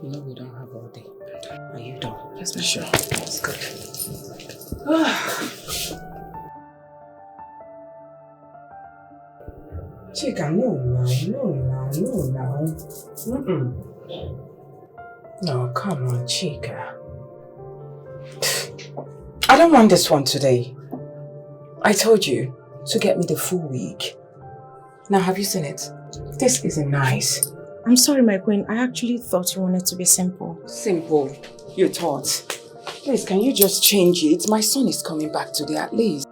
You know we don't have all day. Are you done? Yes, ma'am. Sure. That's good. Chica, no. No, come on, Chica. I don't want this one today. I told you to get me the full week. Now, have you seen it? This isn't nice. I'm sorry, my queen. I actually thought you wanted to be simple. Simple? You thought? Please, can you just change it? My son is coming back today at least.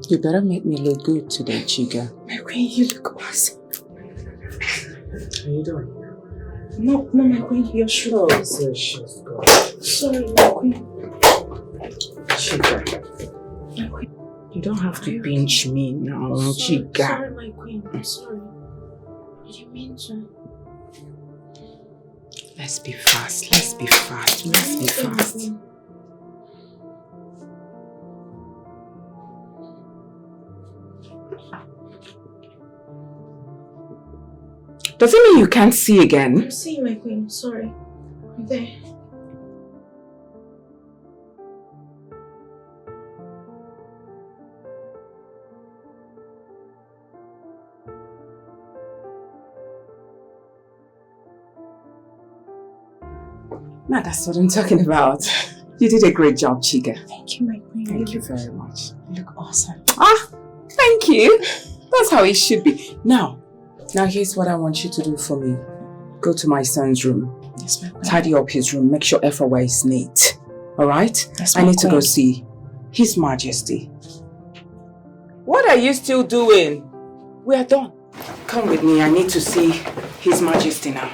You better make me look good today, Chica. My queen, you look awesome. Are you doing? No, my queen, you're sure. Precious God. Sorry, my queen. Chica. My queen. You don't have to pinch me now, Chica. Sorry, my queen. I'm sorry. I didn't mean to. Let's be fast. Let's be fast. Does it mean you can't see again? I'm seeing, my queen. Sorry. I'm there. Now that's what I'm talking about. You did a great job, Chica. Thank you, my queen. Thank you very much. You look awesome. Ah, thank you. That's how it should be. Now here's what I want you to do for me. Go to my son's room. Yes, my queen. Tidy up his room. Make sure everywhere is neat. Alright? Yes, I need to go see His Majesty. What are you still doing? We are done. Come with me. I need to see His Majesty now.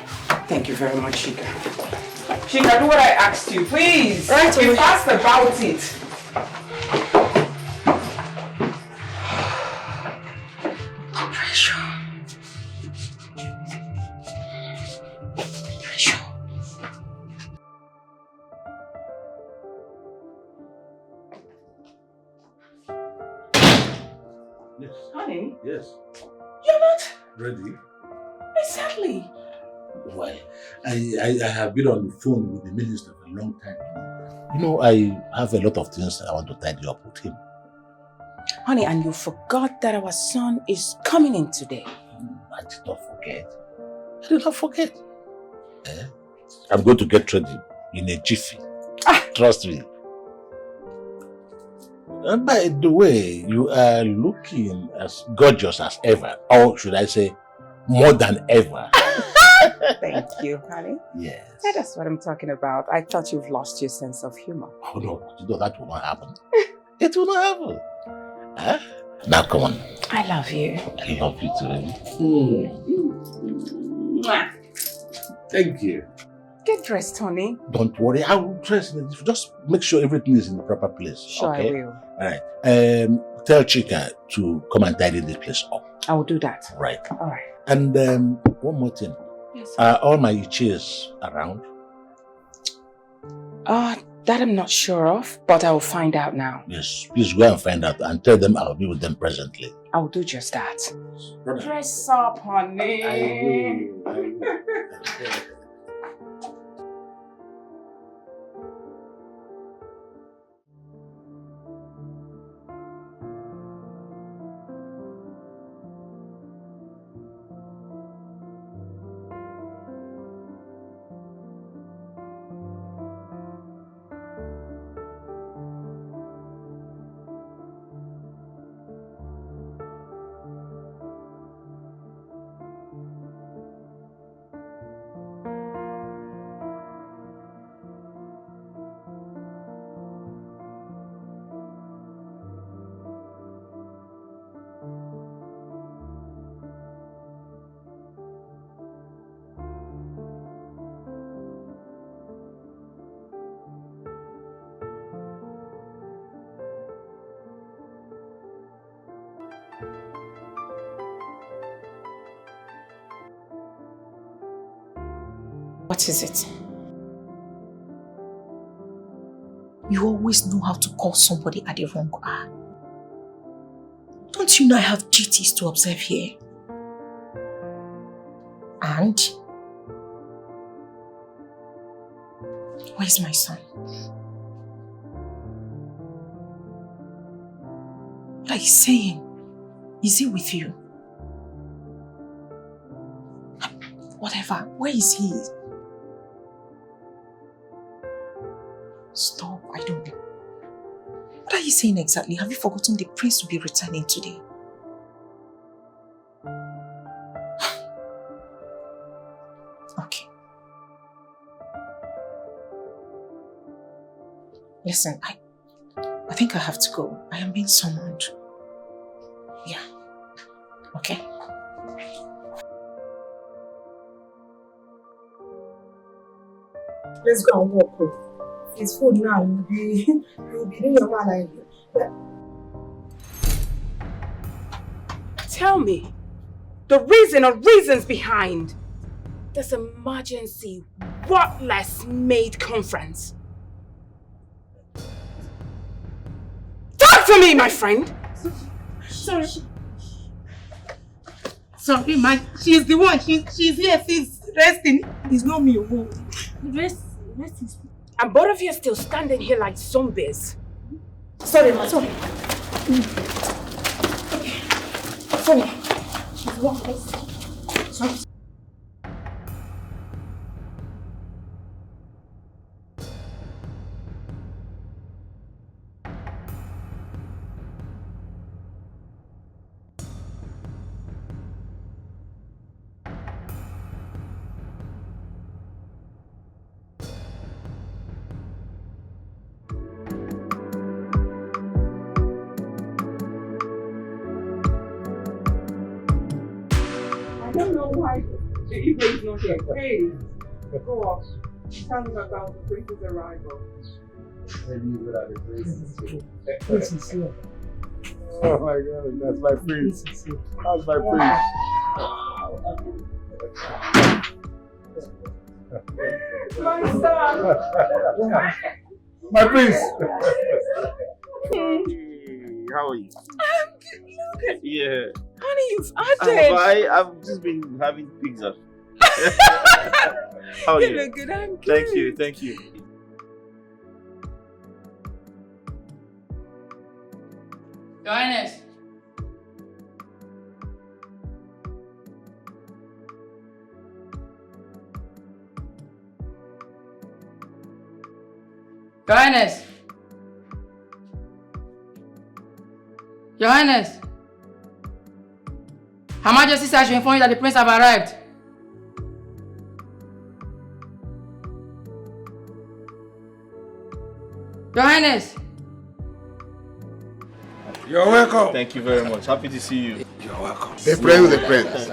Thank you very much, Chica. Chica, do what I asked you, please. Right away. Be fast about it. Yes. Honey? Yes. You're not? Ready? Exactly. Why? I have been on the phone with the minister for a long time. You know, I have a lot of things I want to tidy up with him. Honey, and you forgot that our son is coming in today. I did not forget. I did not forget. I'm going to get ready in a jiffy. Trust me. And by the way, you are looking as gorgeous as ever. Or should I say, more than ever. Thank you, honey. Yes. Yeah, that's what I'm talking about. I thought you've lost your sense of humor. Oh no, you know that will not happen. It will not happen. Huh? Now come on. I love you. I love you too. Thank you. Get dressed, honey. Don't worry, I will dress it. Just make sure everything is in the proper place. Sure, okay? I will. Alright. Tell Chika to come and tidy this place up. I will do that. Right. All right. And one more thing. Yes. Are all my chairs around? That I'm not sure of, but I will find out now. Yes, please go and find out and tell them I'll be with them presently. I will do just that. Brother. Dress up, honey. I will. What is it? You always know how to call somebody at the wrong hour. Don't you know I have duties to observe here? And? Where's my son? What are you saying? Is he with you? Whatever, where is he? Stop, I don't know. What are you saying exactly? Have you forgotten the prince will be returning today? Okay. Listen, I think I have to go. I am being summoned. Yeah. Okay. Let's go and walk. It's food now. You'll be doing your man like Tell me the reason or reasons behind this emergency worthless maid conference. Talk to me, my friend. Sorry. Sorry, man. She's the one. She's here. She's resting. It's not me. Rest is. And both of you are still standing here like zombies. Sorry, man. Sorry. Sorry. She's wrong. Sorry. I don't know why the Igbo is not here. Hey, go up. Tell me about the prince's arrival. Prince is here. Oh my God, that's my prince. That's my prince. My son! My prince! Hey, how are you? I'm good. Look at Yeah. honey, you've added. I've just been having pizza. How are You you? look good. I'm good. Thank you. Your Highness. Your Highness. Your Highness. Her Majesty says she informed you that the prince have arrived. Your Highness. You're welcome. Thank you very much. Happy to see you. You're welcome. They pray with the prince.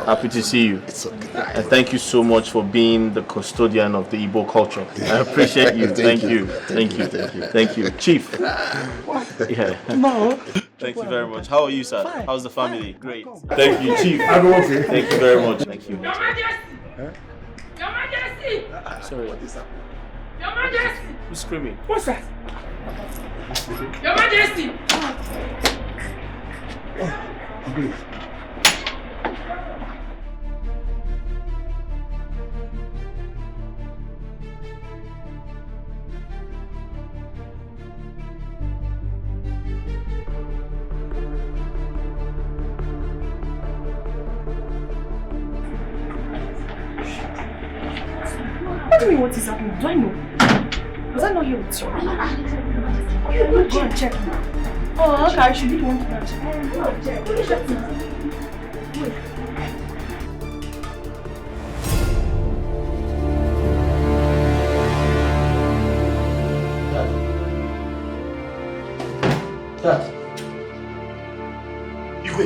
Happy to see you. It's okay. And thank you so much for being the custodian of the Igbo culture. I appreciate you. Thank you. Thank you. Chief. Yeah. No. Thank you very much. How are you, sir? Fine. How's the family? Great. Thank you, Chief. I'm okay. Thank you very much. Thank you. Your Majesty! Your Majesty! Sorry. Your Majesty! Who's screaming? What's that? Your Majesty! Good. What do you mean what is happening? Do I know? Was I not here with you? Okay, go and check now. Oh, okay, I should be the one to go and check. Go and check. Go and check now. Wait. Dad. Igwe!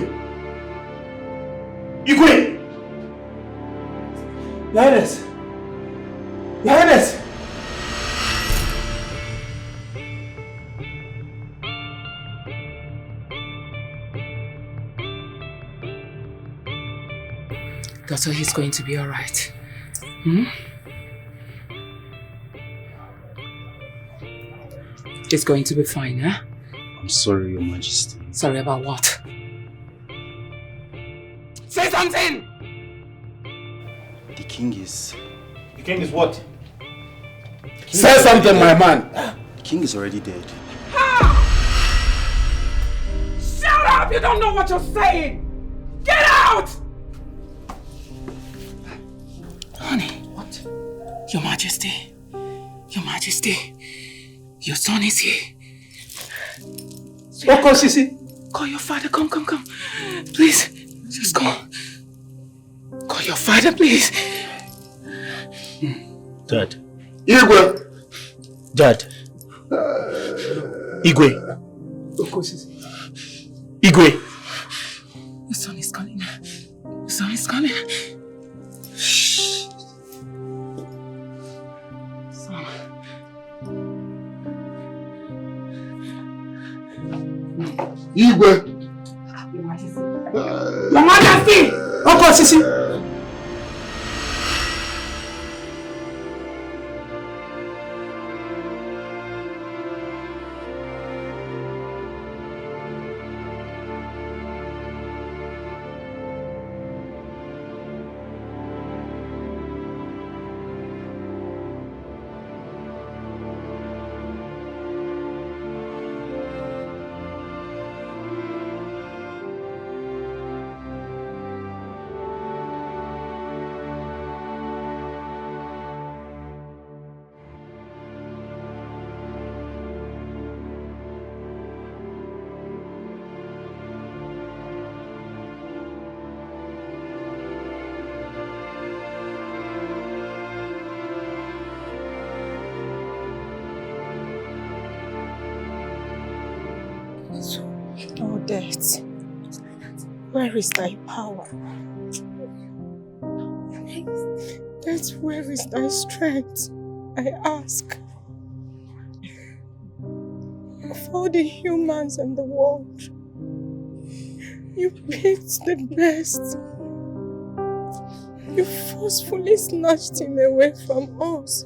Your Highness! Your Highness! Doctor, he's going to be alright. Hmm? It's going to be fine, huh? I'm sorry, Your Majesty. Sorry about what? Say something! The king is... The king is what? Say something, my man! The king is already dead. Shut up! You don't know what you're saying! Get out! Honey. What? Your Majesty. Your Majesty. Your son is here. What cause is he? Call your father. Come. Please. Just go. Call your father, please. Dad. Igwe! Dad. Igwe. What cause is Igwe. Your son is coming. Your son is coming. Shh. Son. Igwe. Your Majesty. Your Majesty! What cause is he? Oh, death, where is thy power? Death, where is thy strength? I ask. Of all the humans in the world, you picked the best. You forcefully snatched him away from us.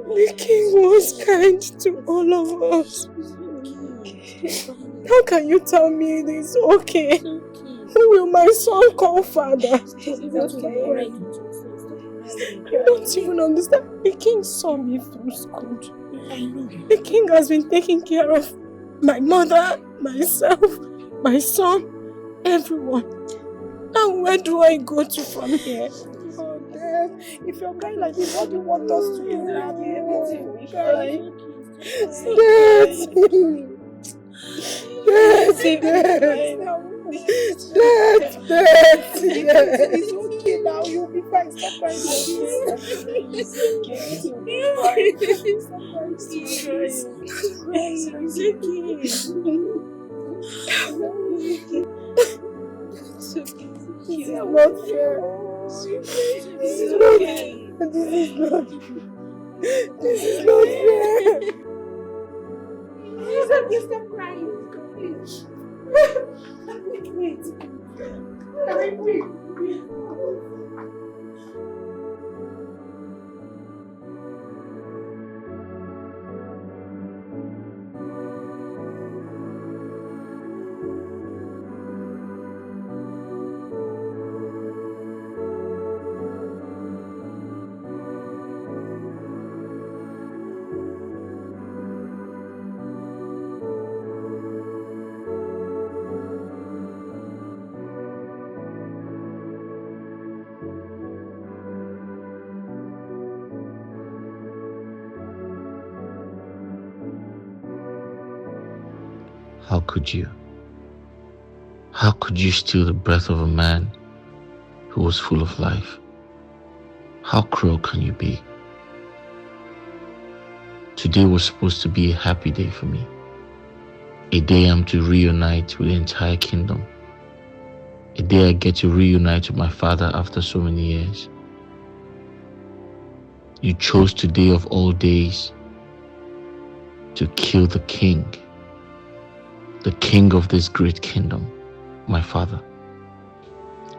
The king was kind to all of us. How can you tell me it is okay? Who will my son call father? You don't even understand. The king saw me through school. The king has been taking care of my mother, myself, my son, everyone. Now where do I go to from here? Oh, Dad, if you're crying like this, what do you want us to do? Dad, it's okay now, you'll be fine. Stop crying like this. It's not fair. This is not fair. It's okay, stop crying. Wait. How could you? How could you steal the breath of a man who was full of life? How cruel can you be? Today was supposed to be a happy day for me. A day I'm to reunite with the entire kingdom. A day I get to reunite with my father after so many years. You chose today of all days to kill the king of this great kingdom, my father.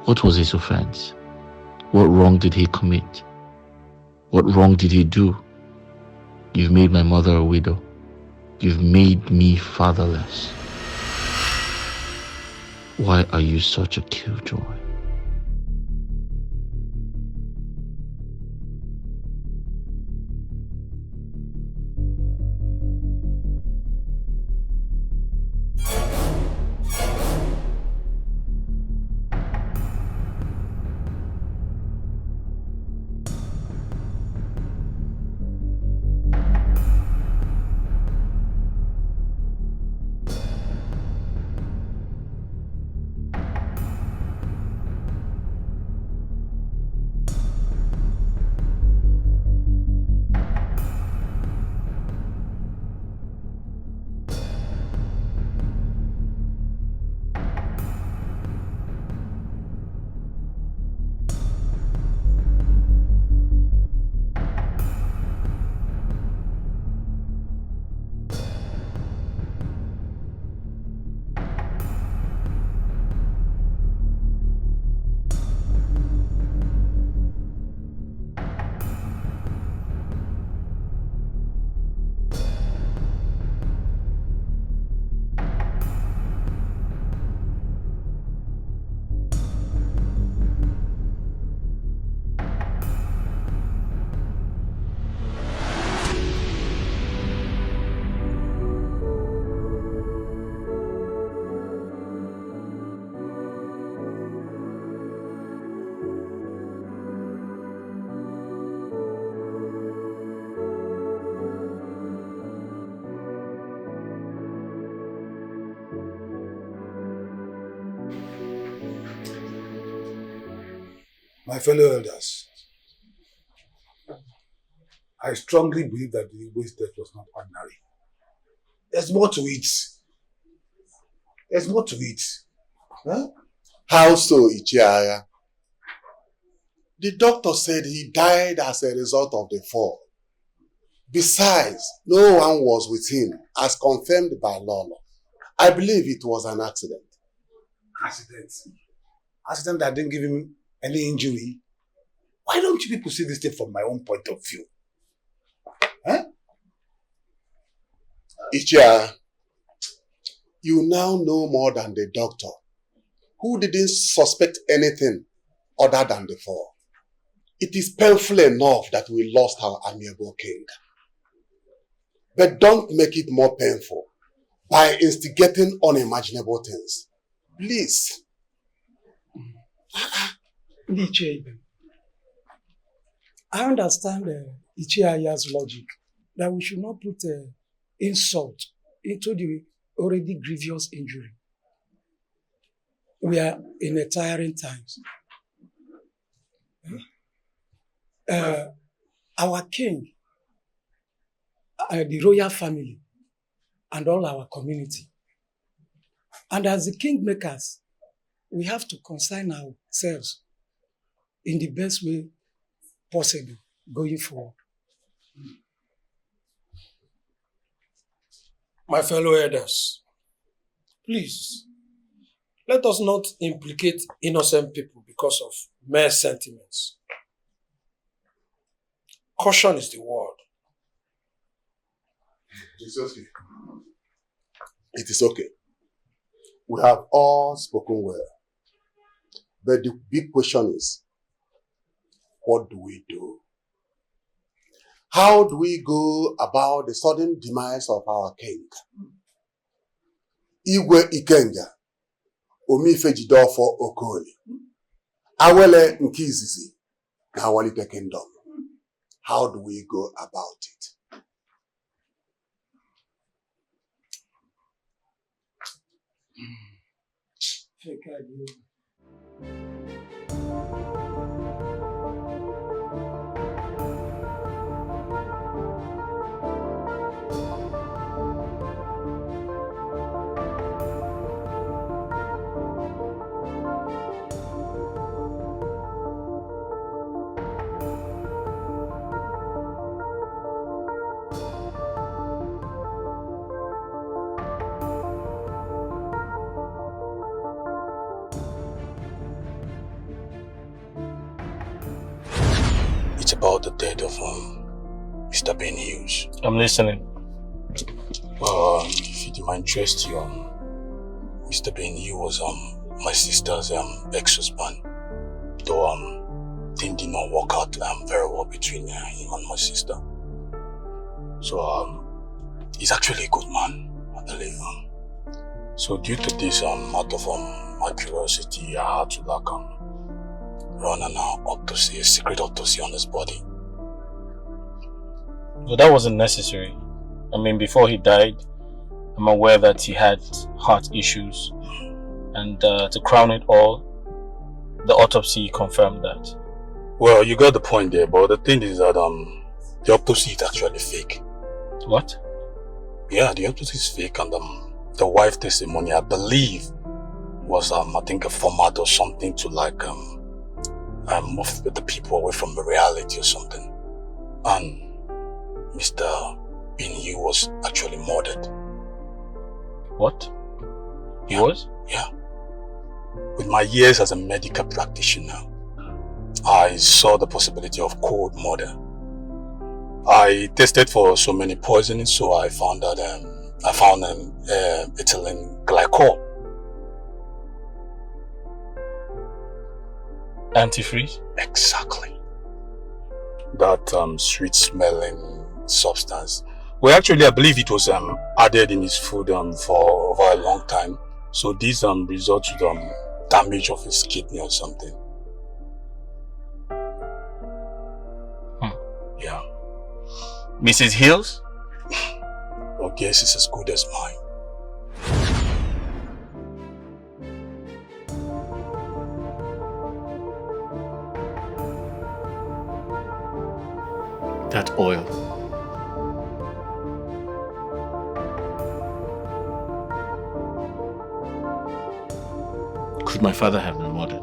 What was his offense? What wrong did he commit? What wrong did he do? You've made my mother a widow. You've made me fatherless. Why are you such a killjoy? My fellow elders, I strongly believe that the Igbo's death was not ordinary. There's more to it. There's more to it. Huh? How so, Ichiaya? The doctor said he died as a result of the fall. Besides, no one was with him, as confirmed by Lolo. I believe it was an accident. Accident? Accident that didn't give him any injury? Why don't you people see this thing from my own point of view? Huh? Ichiaya, You now know more than the doctor, who didn't suspect anything other than the fall. It is painful enough that we lost our amiable king. But don't make it more painful by instigating unimaginable things. Please. I understand Ichiaya's logic that we should not put insult into the already grievous injury. We are in a tiring times. Our king, the royal family, and all our community. And as the kingmakers, we have to consign ourselves in the best way possible going forward. My fellow elders, please, let us not implicate innocent people because of mere sentiments. Caution is the word. It's okay. It is okay. We have all spoken well. But the big question is, what do we do? How do we go about the sudden demise of our king? Igwe Ikenga, Omife Jidofo Okoli, Awele Nkizizi, Nawalite Kingdom. How do we go about it? It's about the death of Mr. Ben Hughes. I'm listening. If it might interest you, Mr. Ben Hughes was my sister's ex-husband. Though things did not work out very well between him and my sister. So he's actually a good man, I believe. So due to this, out of my curiosity, I had to run an autopsy, a secret autopsy on his body. Well, that wasn't necessary. I mean, before he died, I'm aware that he had heart issues. And to crown it all, the autopsy confirmed that. Well, you got the point there, but the thing is that the autopsy is actually fake. What? Yeah, the autopsy is fake, and the wife testimony, I believe, was I think a format or something to move the people away from the reality or something. And Mr. Ini was actually murdered. What? He was? Yeah. With my years as a medical practitioner, I saw the possibility of cold murder. I tested for so many poisonings, so I found that ethylene glycol. Antifreeze? Exactly. That sweet-smelling substance. Well, actually, I believe it was added in his food for over a long time. So this results to damage of his kidney or something. Yeah. Mrs. Hills? Your guess is as good as mine. That oil. Could my father have been murdered?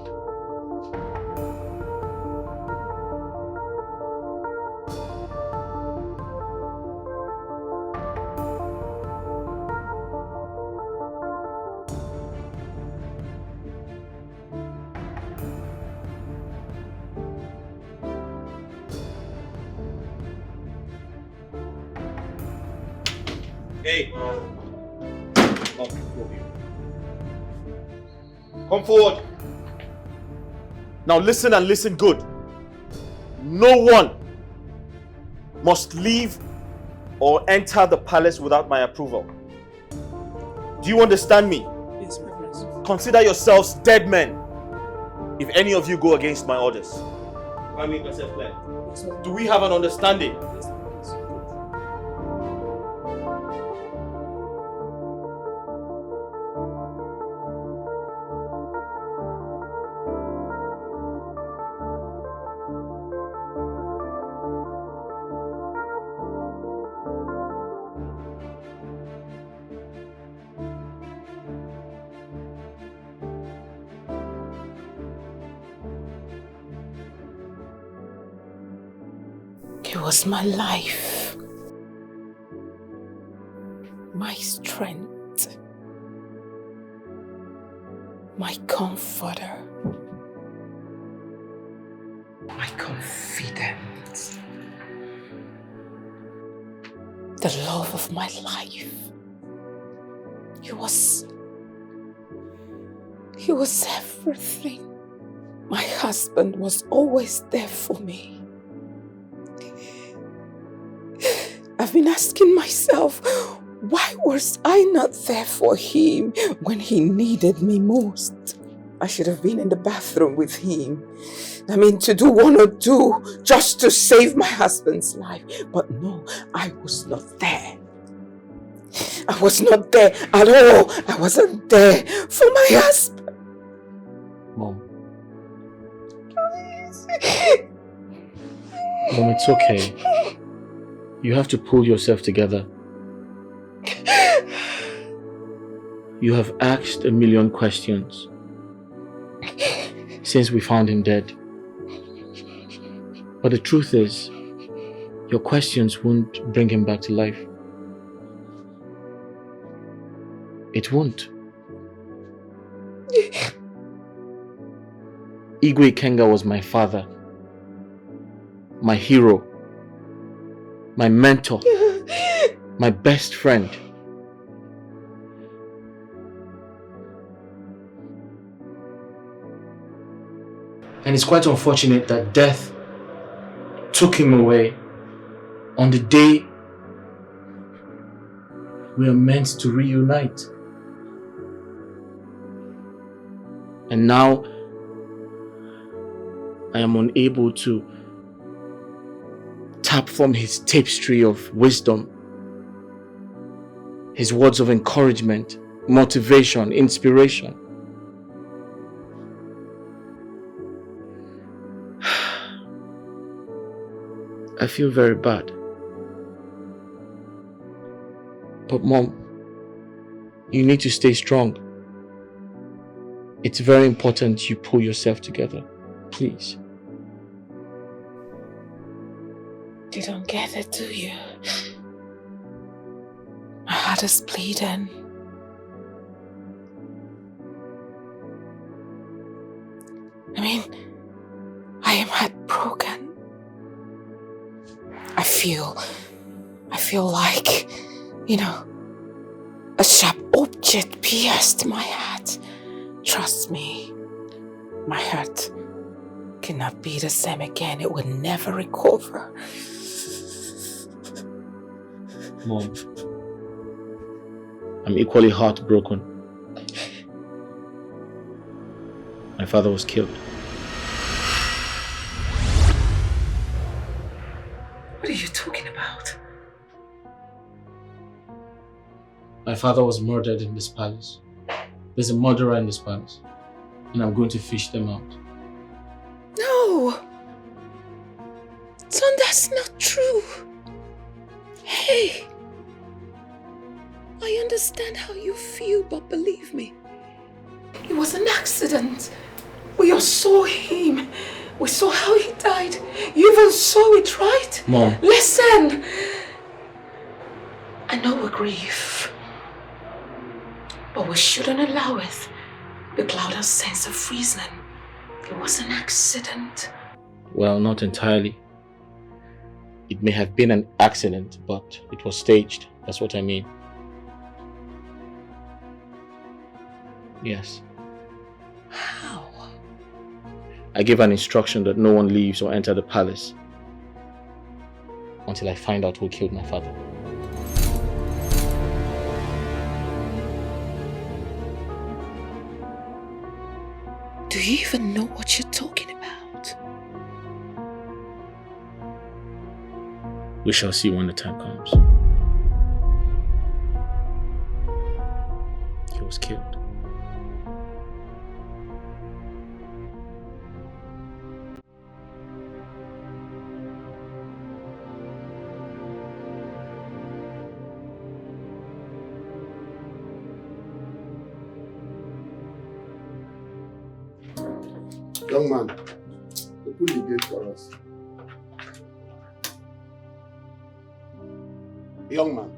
Hey. Come forward. Now listen and listen good. No one must leave or enter the palace without my approval. Do you understand me? Yes, my prince. Consider yourselves dead men if any of you go against my orders. I make myself clear. Do we have an understanding? Yes, my prince. He was my life, my strength, my comforter, my confidence, the love of my life. He was everything. My husband was always there for me. I've been asking myself, why was I not there for him when he needed me most? I should have been in the bathroom with him. I mean, to do one or two just to save my husband's life. But no, I was not there. I was not there at all. I wasn't there for my husband. Mom. Mom, it's okay. You have to pull yourself together. You have asked a million questions since we found him dead. But the truth is, your questions won't bring him back to life. It won't. Igwe Ikenga was my father, my hero, my mentor, my best friend. And it's quite unfortunate that death took him away on the day we are meant to reunite. And now I am unable to tap from his tapestry of wisdom, his words of encouragement, motivation, inspiration. I feel very bad. But Mom, you need to stay strong. It's very important you pull yourself together. Please. You don't get it, do you? My heart is bleeding. I mean, I am heartbroken. I feel like, you know, a sharp object pierced my heart. Trust me, my heart cannot be the same again. It will never recover. Mom, I'm equally heartbroken. My father was killed. What are you talking about? My father was murdered in this palace. There's a murderer in this palace, and I'm going to fish them out. No! Son, that's not true. Hey! I understand how you feel, but believe me, it was an accident. We all saw him. We saw how he died. You even saw it, right? Mom. Listen! I know we grieve, but we shouldn't allow it to cloud our sense of reason. It was an accident. Well, not entirely. It may have been an accident, but it was staged. That's what I mean. Yes. How? I gave an instruction that no one leaves or enter the palace until I find out who killed my father. Do you even know what you're talking about? We shall see when the time comes. He was killed. Young man, open the gate for us. Young man,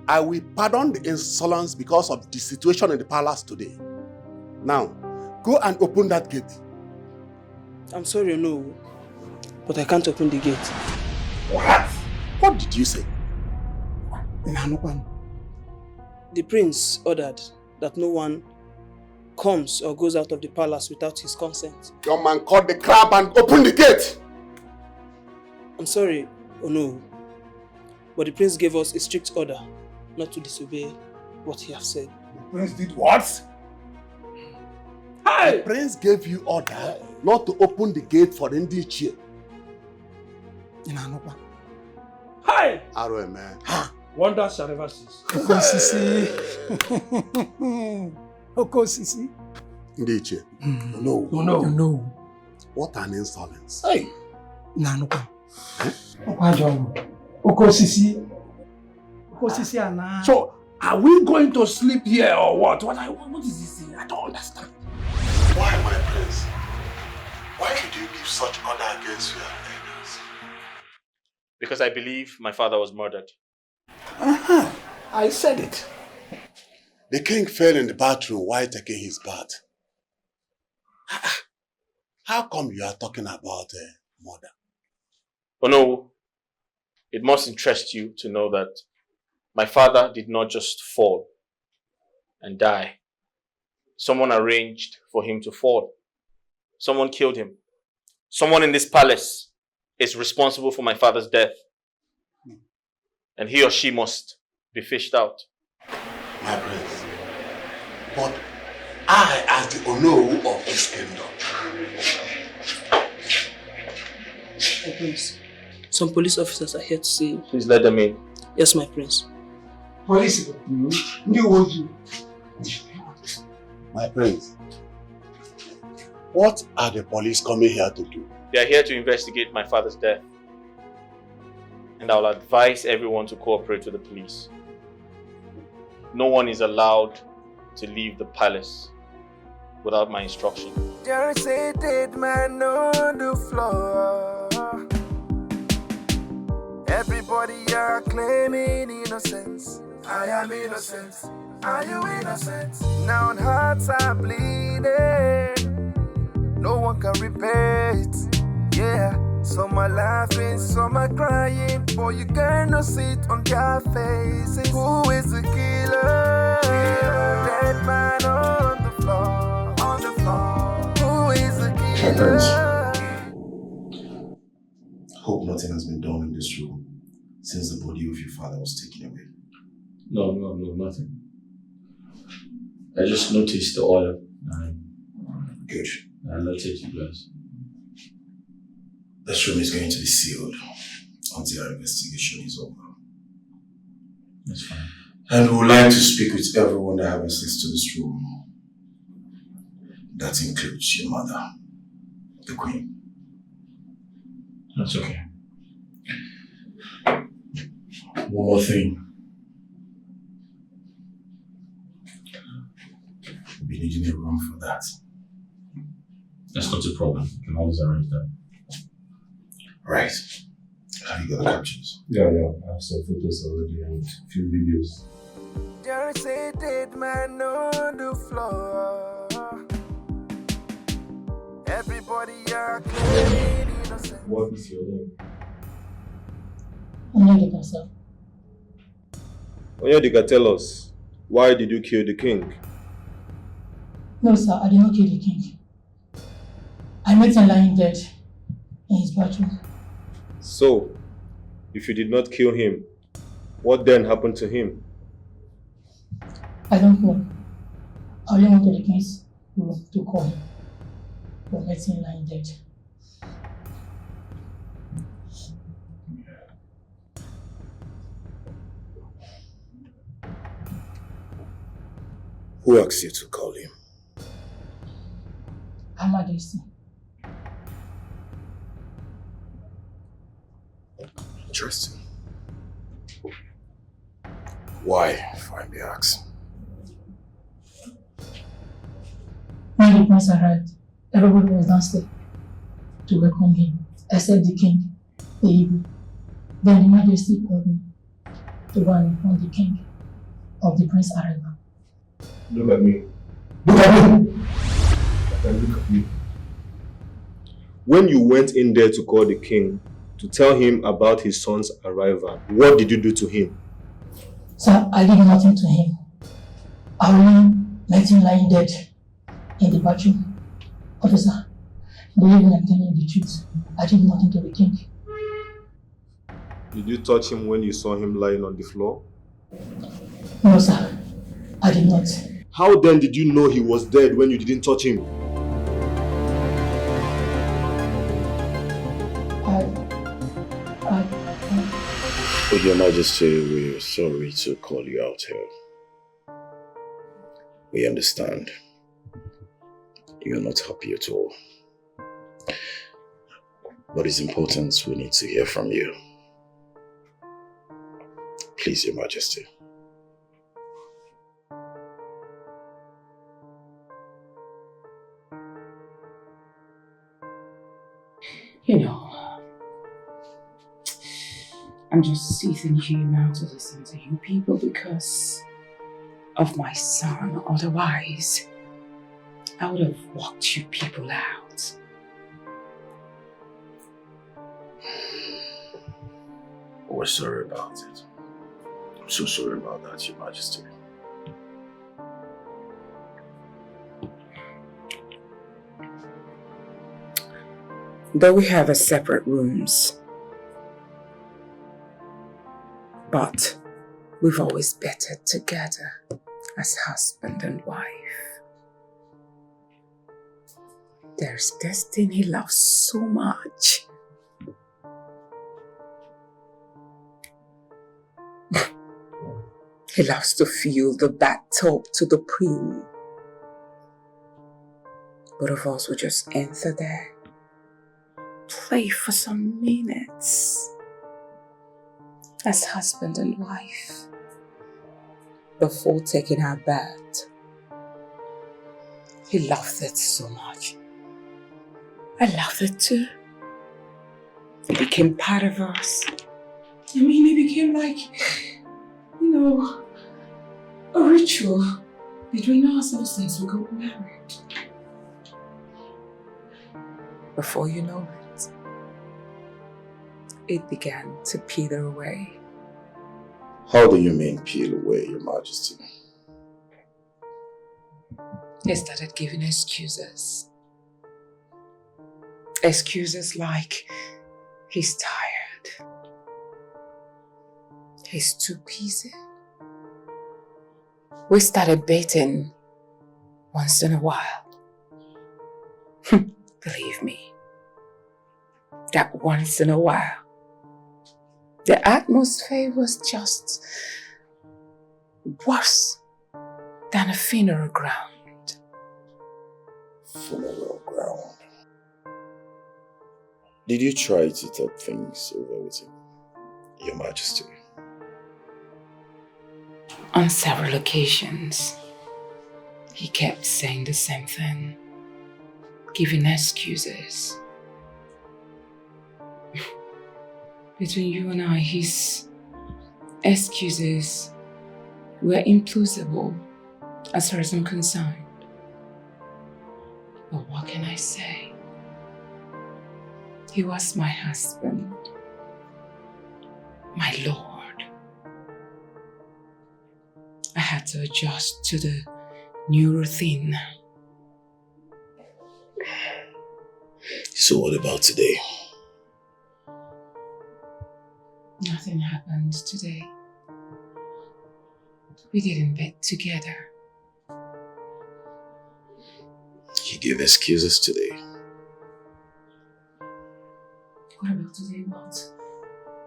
I will pardon the insolence because of the situation in the palace today. Now, go and open that gate. I'm sorry, no, but I can't open the gate. What? What did you say? The prince ordered that no one comes or goes out of the palace without his consent. Young man, cut the crap and open the gate! I'm sorry, oh no, but the prince gave us a strict order not to disobey what he has said. The prince did what? The prince gave you order not to open the gate for the Dikeh. Hi! Arrow, man. Wonder shall never cease. Okosisi. Okosisi. Dikeh. No. No. What an insolence. Hey! Nanuka. Okosisi. Okosisi ana. So, are we going to sleep here or what? What is this thing? I don't understand. Why, my prince? Why did you give such order against your elders? Because I believe my father was murdered. I said it. The king fell in the bathroom while taking his bath. How come you are talking about murder? Oh no, it must interest you to know that my father did not just fall and die. Someone arranged for him to fall. Someone killed him. Someone in this palace is responsible for my father's death. And he or she must be fished out. My prince, but I, as the Ono of this kingdom. My prince, some police officers are here to see you. Please let them in. Yes, my prince. Police. My prince, what are the police coming here to do? They are here to investigate my father's death. And I will advise everyone to cooperate with the police. No one is allowed to leave the palace without my instruction. There is a dead man on the floor. Everybody are claiming innocence. I am innocent. Are you innocent? Now hearts are bleeding. No one can repair it. Yeah. Some are laughing, some are crying, but you cannot see it on their faces. Who is the killer? Dead man on the floor. On the floor. Who is the killer? Hope nothing has been done in this room since the body of your father was taken away. No, nothing. I just noticed the oil. Good. I alerted you guys. This room is going to be sealed until our investigation is over. That's fine. And we would like to speak with everyone that has access to this room. That includes your mother, the Queen. That's okay. One more thing. We'll be needing a room for that. That's not a problem. We can always arrange that. Right. Have you got the captions? Yeah. I have some photos already and a few videos. There is a dead man on the floor. Everybody are claiming innocent. What is your name? Onyedika, sir. Onyedika, tell us, why did you kill the king? No, sir, I did not kill the king. I met him lying dead in his bathroom. So, if you did not kill him, what then happened to him? I don't know. I only went to the king's room to call him, but met him lying dead. Who asked you to call him? Her Majesty. Interesting. Why, if I may ask? When the prince arrived, everybody was downstairs to welcome him, except the king, the EBUBE. Then the Majesty called me to go and inform the king of the prince's arrival. Look at me. Look at me! Look at me. When you went in there to call the king, to tell him about his son's arrival, what did you do to him? Sir, I did nothing to him. I only met him lying dead in the bathroom. Officer, believe me, I'm telling you the truth. I did nothing to the king. Did you touch him when you saw him lying on the floor? No, sir. I did not. How then did you know he was dead when you didn't touch him? With Your Majesty, we're sorry to call you out here. We understand. You're not happy at all. But it's important we need to hear from you. Please, Your Majesty. You know, I'm just sitting here now to listen to you people because of my son. Otherwise, I would have walked you people out. We're sorry about it. I'm so sorry about that, Your Majesty. Though we have a separate rooms, but we've always betted together as husband and wife. There's this thing he loves so much. He loves to feel the bathtub to the pool. Both of us will just enter there, play for some minutes as husband and wife before taking our bath. He loved it so much. I loved it too. It became part of us. I mean, it became like, you know, a ritual between us ever since we got married. Before you know it, it began to peel away. How do you mean peel away, Your Majesty? He started giving excuses. Excuses like, he's tired. He's too busy. We started baiting once in a while. Believe me, that once in a while, the atmosphere was just worse than a funeral ground. Funeral ground. Did you try to talk things over with him, Your Majesty? On several occasions, he kept saying the same thing, giving excuses. Between you and I, his excuses were implausible as far as I'm concerned. But what can I say? He was my husband, my Lord. I had to adjust to the new routine So what about today? Nothing happened today. We didn't bed together. He gave excuses today. What about today, what?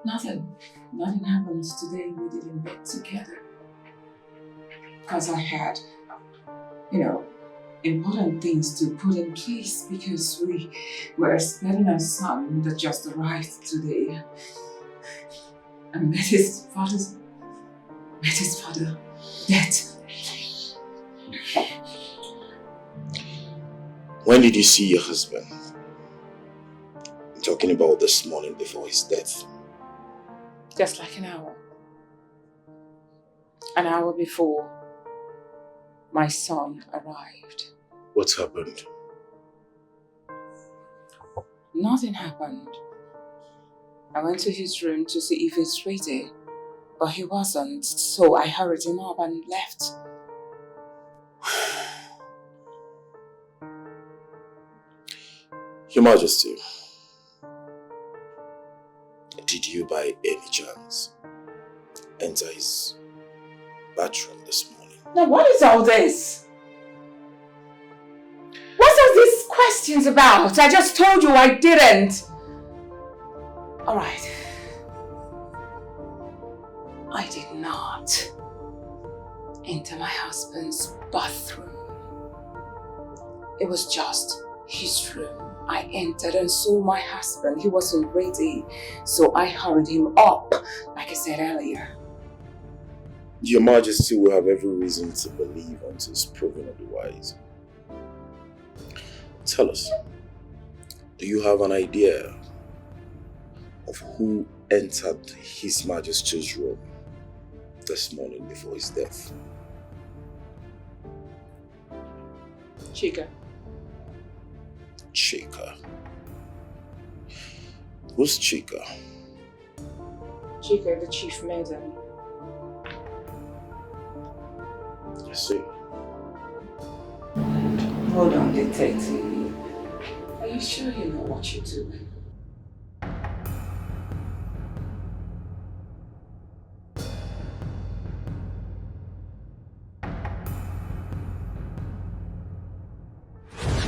Nothing. Nothing happened today. We didn't bed together. Because I had, important things to put in place because we were expecting a son that just arrived today. And met his father dead. When did you see your husband? I'm talking about this morning before his death. Just like an hour. An hour before my son arrived. What happened? Nothing happened. I went to his room to see if he's ready, but he wasn't, so I hurried him up and left. Your Majesty, did you by any chance enter his bathroom this morning? Now what is all this? What's all these questions about? I just told you I didn't. Alright. I did not enter my husband's bathroom. It was just his room. I entered and saw my husband. He wasn't ready, so I hurried him up, like I said earlier. Your Majesty will have every reason to believe until it's proven otherwise. Tell us, do you have an idea of who entered His Majesty's room this morning before his death? Chika. Chika. Who's Chika? Chika, the chief maiden. I see. Hold on, detective. Are you sure you know what you're doing?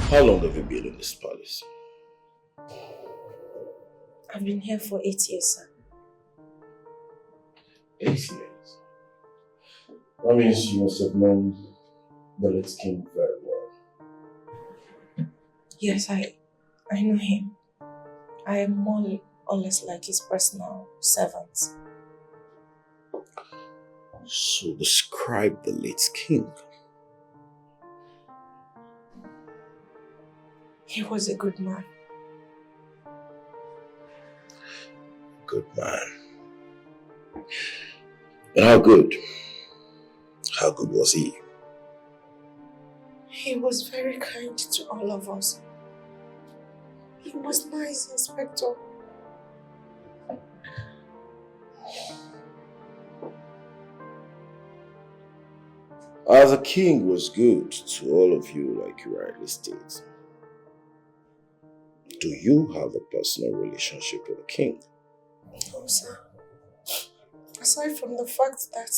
How long have you been in this palace? I've been here for 8 years, sir. 8 years? That means you must have known the late king very well. Yes, I know him. I am more or less like his personal servant. So describe the late king. He was a good man. Good man. And how good? How good was he? He was very kind to all of us. He was nice, Inspector. As a king was good to all of you, like you rightly stated. Do you have a personal relationship with the king? No, sir. Aside from the fact that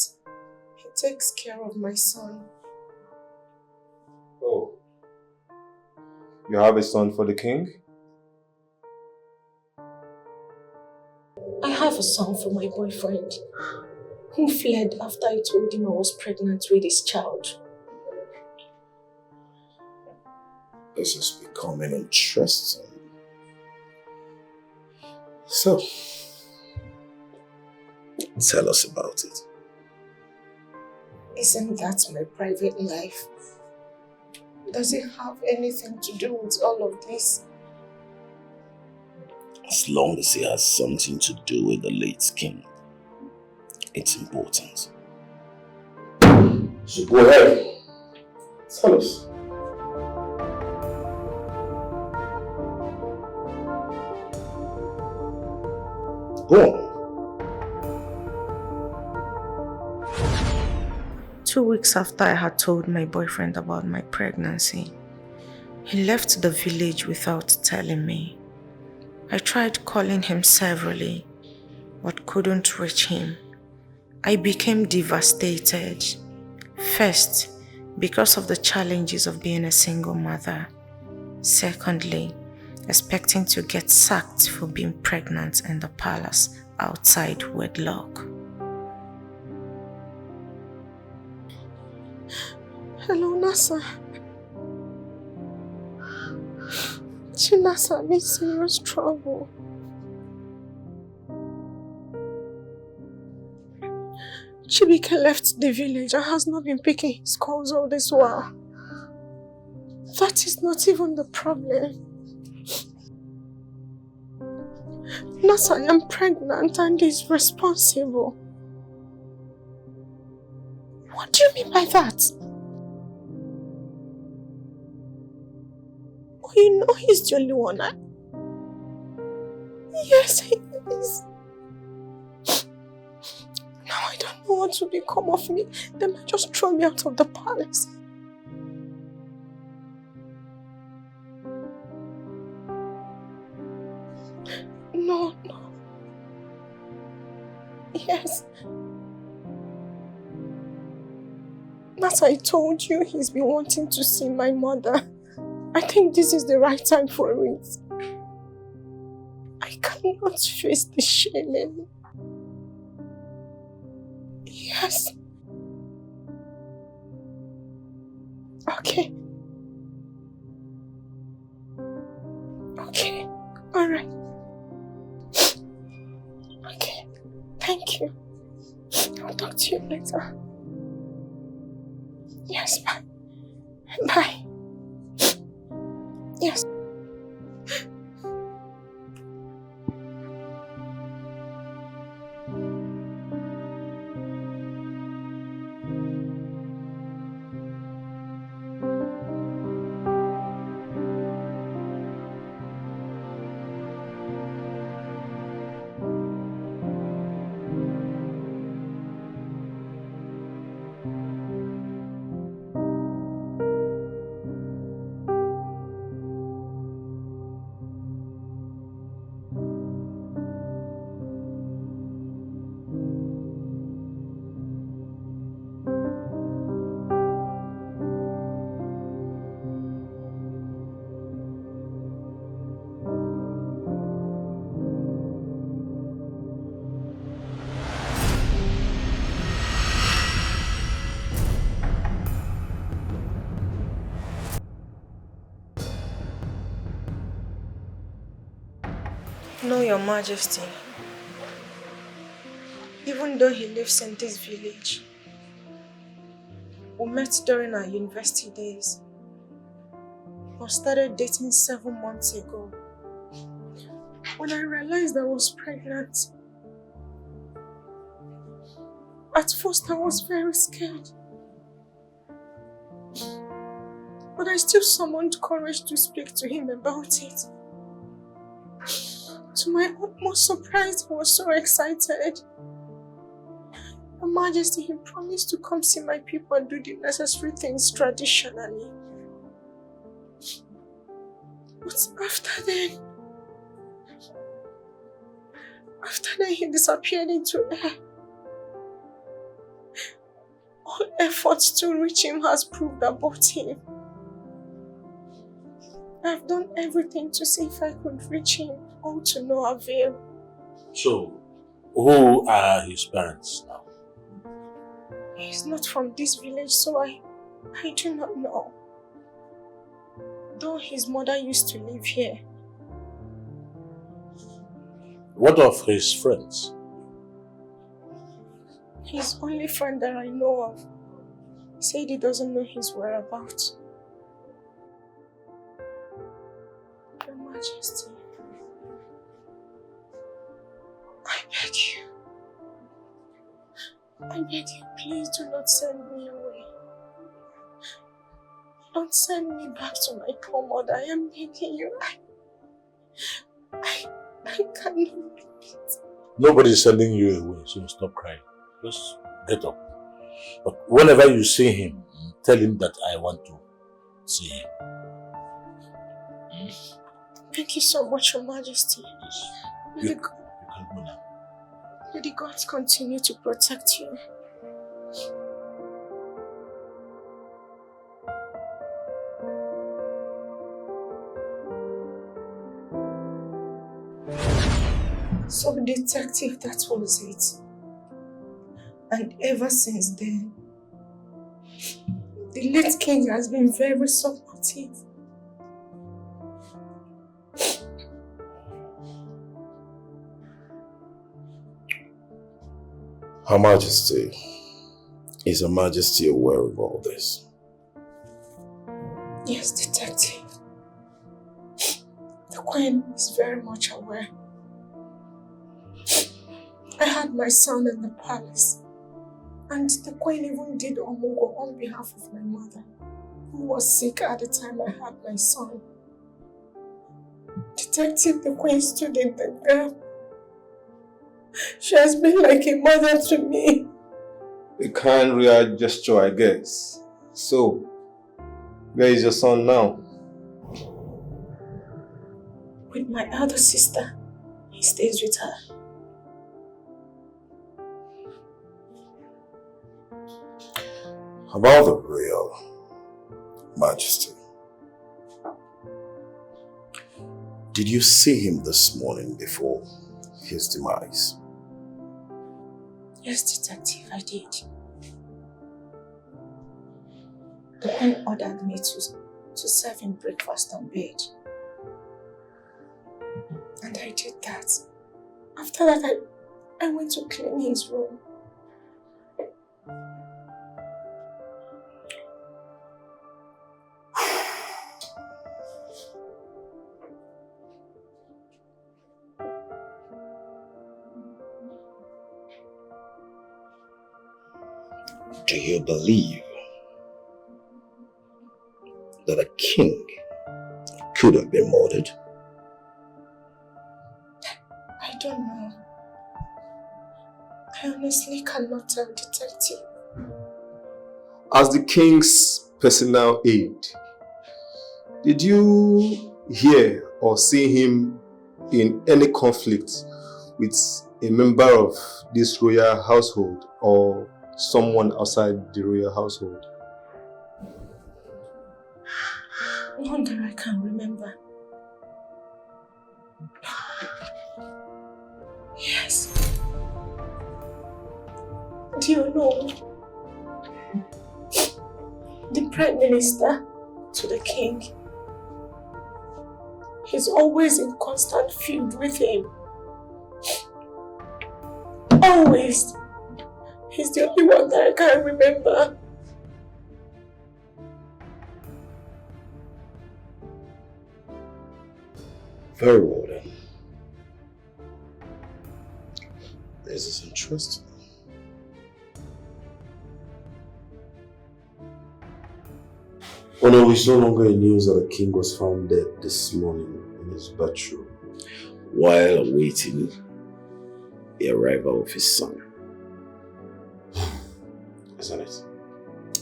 he takes care of my son. Oh. You have a son for the king? I have a son for my boyfriend, who fled after I told him I was pregnant with his child. This is becoming interesting. So, tell us about it. Isn't that my private life? Does it have anything to do with all of this? As long as it has something to do with the late king, it's important. So go ahead. Tell us. Go on. 2 weeks after I had told my boyfriend about my pregnancy, He left the village without telling me. I tried calling him severally, but couldn't reach him. I became devastated. First, because of the challenges of being a single mother. Secondly, expecting to get sacked for being pregnant in the palace outside wedlock. Hello, Nasa. Chinasa, I'm in serious trouble. Chibike left the village and has not been picking his calls all this while. That is not even the problem. Nasa, I am pregnant and is responsible. What do you mean by that? Oh, you know he's the only one. Yes, he is. Now I don't know what will become of me. They might just throw me out of the palace. No. Yes. As I told you, he's been wanting to see my mother. I think this is the right time for it. I cannot face the shame anymore. Yes. Okay. All right. Okay. Thank you. I'll talk to you later. Yes, bye. Bye. Yes. No, Your Majesty. Even though he lives in this village, we met during our university days. We started dating 7 months ago. When I realized I was pregnant, at first I was very scared. But I still summoned courage to speak to him about it. To my utmost surprise, he was so excited. Your Majesty, he promised to come see my people and do the necessary things traditionally. But after then he disappeared into air. All efforts to reach him has proved abortive. I've done everything to see if I could reach him, all to no avail. So, who are his parents now? He's not from this village, so I do not know. Though his mother used to live here. What of his friends? His only friend that I know of said he doesn't know his whereabouts. Your Majesty, I beg you, please do not send me away. Don't send me back to my poor mother. I am begging you. I cannot do it. Nobody's sending you away, so stop crying. Just get up. But whenever you see him, tell him that I want to see him. Thank you so much, Your Majesty. May You can go now. the gods continue to protect you. So, detective, that was it. And ever since then, the late king has been very supportive. Her Majesty, is Her Majesty aware of all this? Yes, detective. The Queen is very much aware. I had my son in the palace, and the Queen even did omogo on behalf of my mother, who was sick at the time I had my son. Detective, the Queen stood in the gap. She has been like a mother to me. A kind real gesture, I guess. So, where is your son now? With my elder sister. He stays with her. About the Royal Majesty, did you see him this morning before his demise? Yes, detective, I did. The Queen ordered me to serve him breakfast on bed. And I did that. After that, I went to clean his room. Do you believe that a king could have been murdered? I don't know. I honestly cannot tell, detective. As the king's personal aide, did you hear or see him in any conflict with a member of this royal household or someone outside the royal household? Not that I can remember. Yes. Do you know? The Prime Minister to the King. He's always in constant feud with him. Always. He's the only one that I can remember. Very well then. This is interesting. Oh no, it's no longer in news that the king was found dead this morning in his bedroom while awaiting the arrival of his son. Isn't it?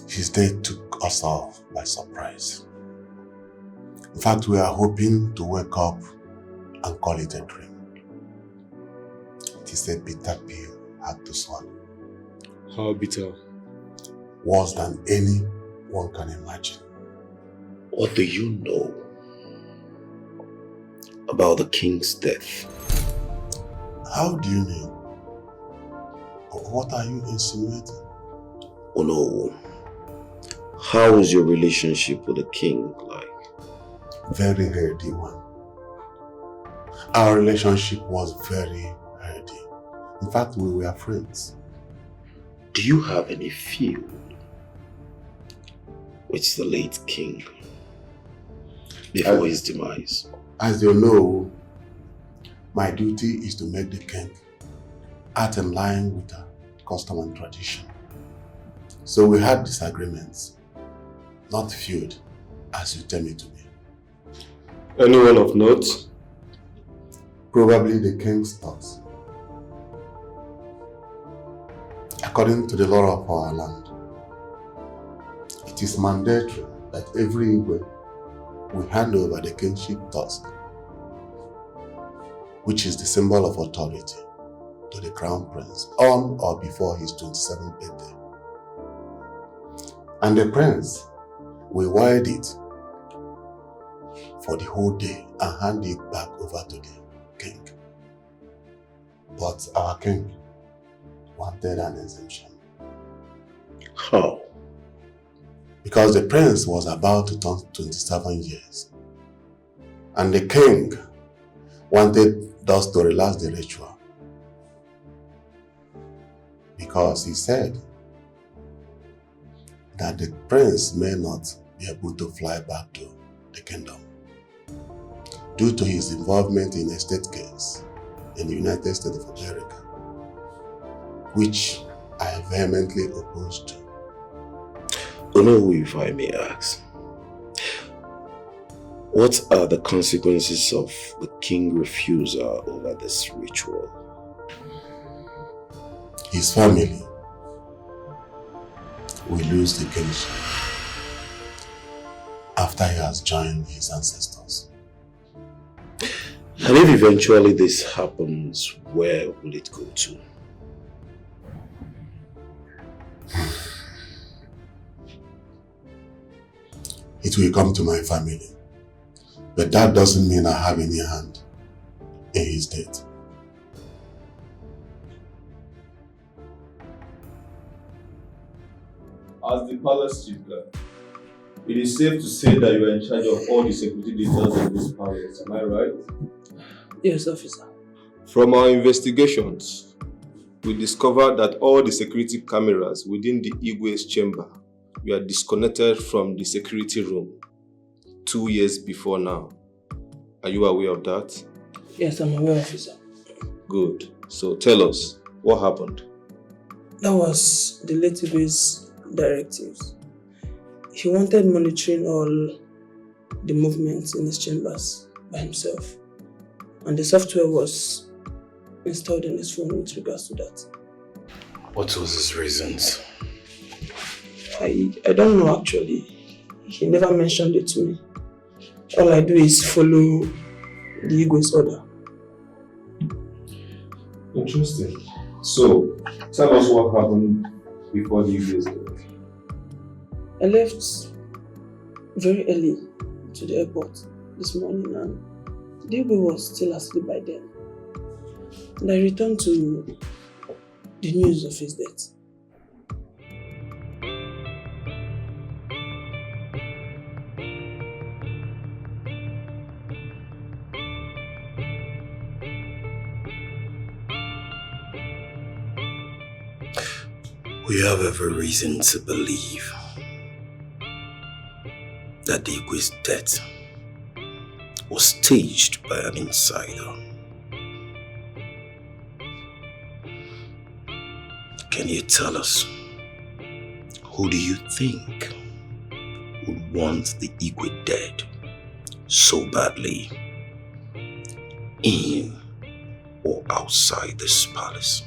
His death took us all by surprise. In fact, we are hoping to wake up and call it a dream. It is a bitter pill hard to swallow. How bitter? Worse than anyone can imagine. What do you know about the king's death? How do you mean? What are you insinuating? Oh no. How is your relationship with the king like? Very healthy one. Our relationship was very healthy. In fact, we were friends. Do you have any feud with the late king before his demise? As you know, my duty is to make the king act in line with the custom and tradition. So we had disagreements, not feud, as you tell me to be. Anyone of note? Probably the king's thoughts. According to the law of our land, it is mandatory that every Igwe we hand over the kingship tusk, which is the symbol of authority, to the crown prince on or before his 27th birthday. And the prince will wield it for the whole day and hand it back over to the king. But our king wanted an exemption. How? Because the prince was about to turn 27 years. And the king wanted us to relax the ritual. Because he said that the prince may not be able to fly back to the kingdom due to his involvement in a state case in the United States of America, which I vehemently opposed to. Onowu, if I may ask, what are the consequences of the king's refusal over this ritual? His family will lose the kingship after he has joined his ancestors. And if eventually this happens, where will it go to? It will come to my family. But that doesn't mean I have any hand in his death. As the palace chief guard, it is safe to say that you are in charge of all the security details of this palace, am I right? Yes, officer. From our investigations, we discovered that all the security cameras within the Igwe's chamber were disconnected from the security room 2 years before now. Are you aware of that? Yes, I'm aware, officer. Good. So tell us, what happened? That was the late Igwe's directives. He wanted monitoring all the movements in his chambers by himself. And the software was installed in his phone with regards to that. What was his reasons? I don't know actually. He never mentioned it to me. All I do is follow the Igwe's order. Interesting. So, tell us what happened before the Igwe's death. I left very early to the airport this morning and the Igwe was still asleep by then. And I returned to the news of his death. We have every reason to believe that the Igwe's death was staged by an insider. Can you tell us, who do you think would want the Igwe dead so badly, in or outside this palace?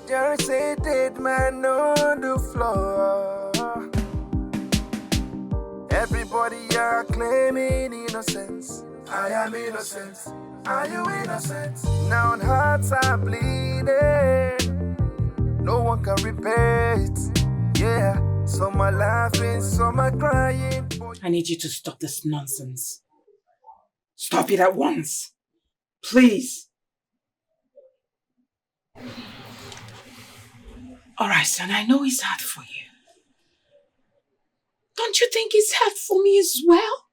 There is a dead man on the floor. Everybody are claiming innocence. I am innocent. Are you innocent? Now hearts are bleeding. No one can repair it. Yeah, some are laughing, some are crying. I need you to stop this nonsense. Stop it at once. Please. Alright, son, I know it's hard for you. Don't you think it's hard for me as well?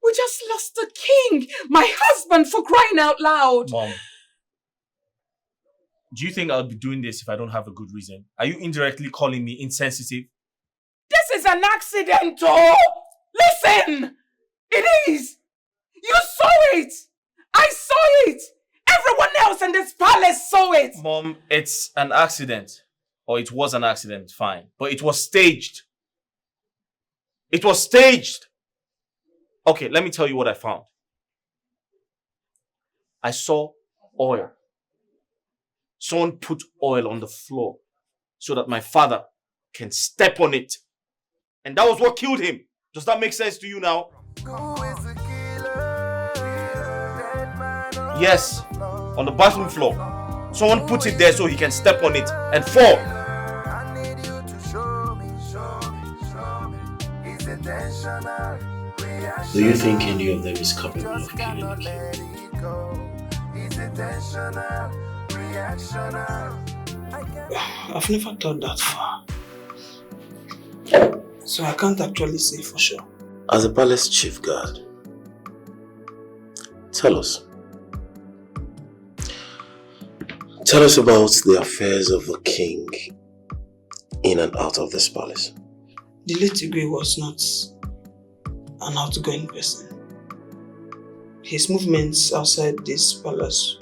We just lost the king, my husband, for crying out loud. Mom, do you think I'll be doing this if I don't have a good reason? Are you indirectly calling me insensitive? This is an accident, oh! Listen! It is! You saw it! I saw it! Everyone else in this palace saw it! Mom, it's an accident. Or it was an accident, fine. But it was staged. It was staged! Okay, let me tell you what I found. I saw oil. Someone put oil on the floor so that my father can step on it. And that was what killed him. Does that make sense to you now? Yes, on the bathroom floor. Someone put it there so he can step on it and fall. Do you think any of them is capable of killing a king? I've never thought that far. So I can't actually say for sure. As a palace chief guard, tell us about the affairs of the king in and out of this palace. The late Igwe was not an outgoing person. His movements outside this palace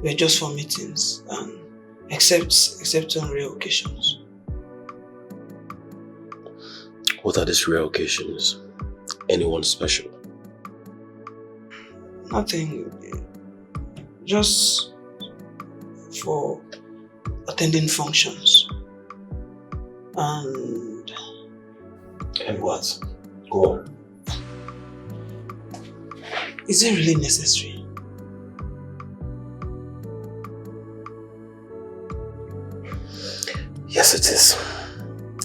were just for meetings and except on rare occasions. What are these rare occasions? Anyone special? Nothing. Just for attending functions. And what? Go on. Is it really necessary? Yes, it is.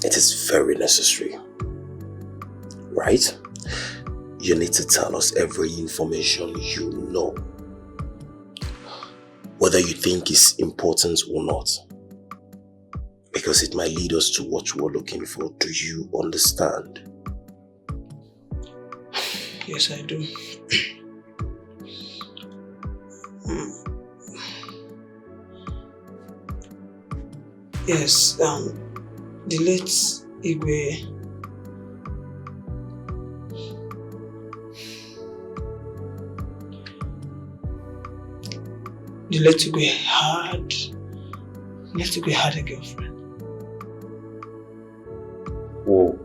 It is very necessary. Right? You need to tell us every information you know. Whether you think it's important or not. Because it might lead us to what we're looking for. Do you understand? Yes, I do. Yes, the late Igwe had a girlfriend. Whoa.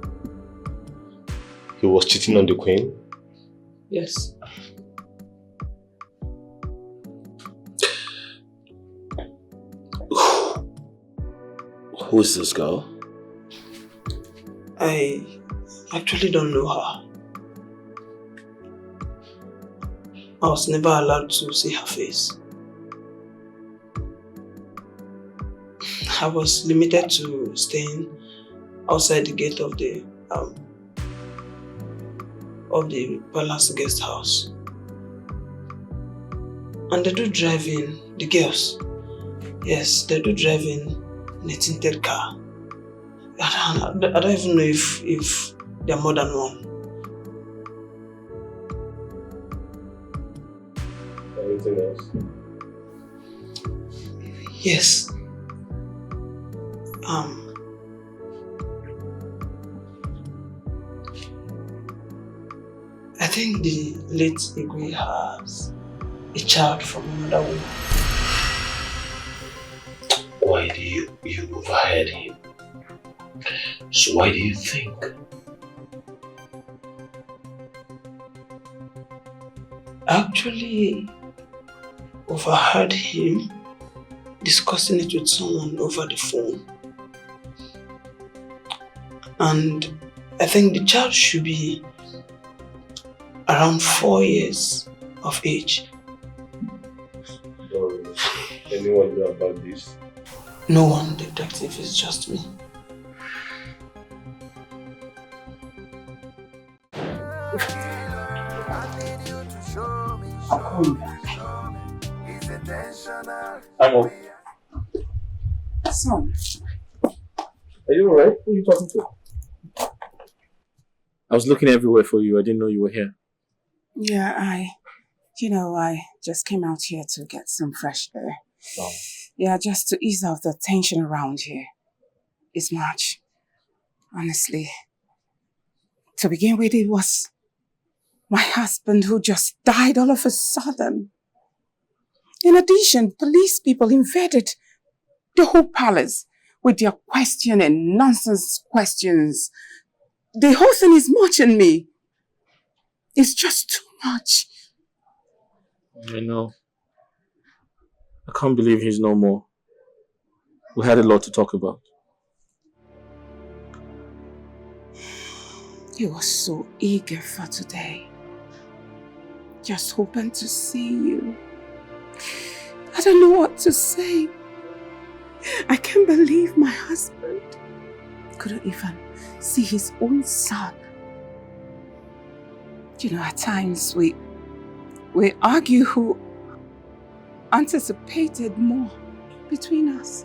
He was cheating on the queen? Yes. Who is this girl? I actually don't know her. I was never allowed to see her face. I was limited to staying outside the gate of the palace guest house. And they do drive in, the girls. Yes, they do drive in a tinted car. I don't even know if there are more than one. Anything else? Yes. I think the late Igwe has a child from another woman. Why do you overheard him? So why do you think? Actually overheard him discussing it with someone over the phone. And I think the child should be around 4 years of age. Don't anyone know about this? No one, detective, it's just me. I'm on. Son. Are you alright? Who are you talking to? I was looking everywhere for you. I didn't know you were here. Yeah, I just came out here to get some fresh air. Oh. Yeah, just to ease off the tension around here. It's March. Honestly. To begin with, it was my husband who just died all of a sudden. In addition, police people invaded the whole palace with their questioning, nonsense questions. The whole thing is much on me. It's just too much. I know. I can't believe he's no more. We had a lot to talk about. He was so eager for today. Just hoping to see you. I don't know what to say. I can't believe my husband couldn't even see his own son. You know, at times we argue who anticipated more between us.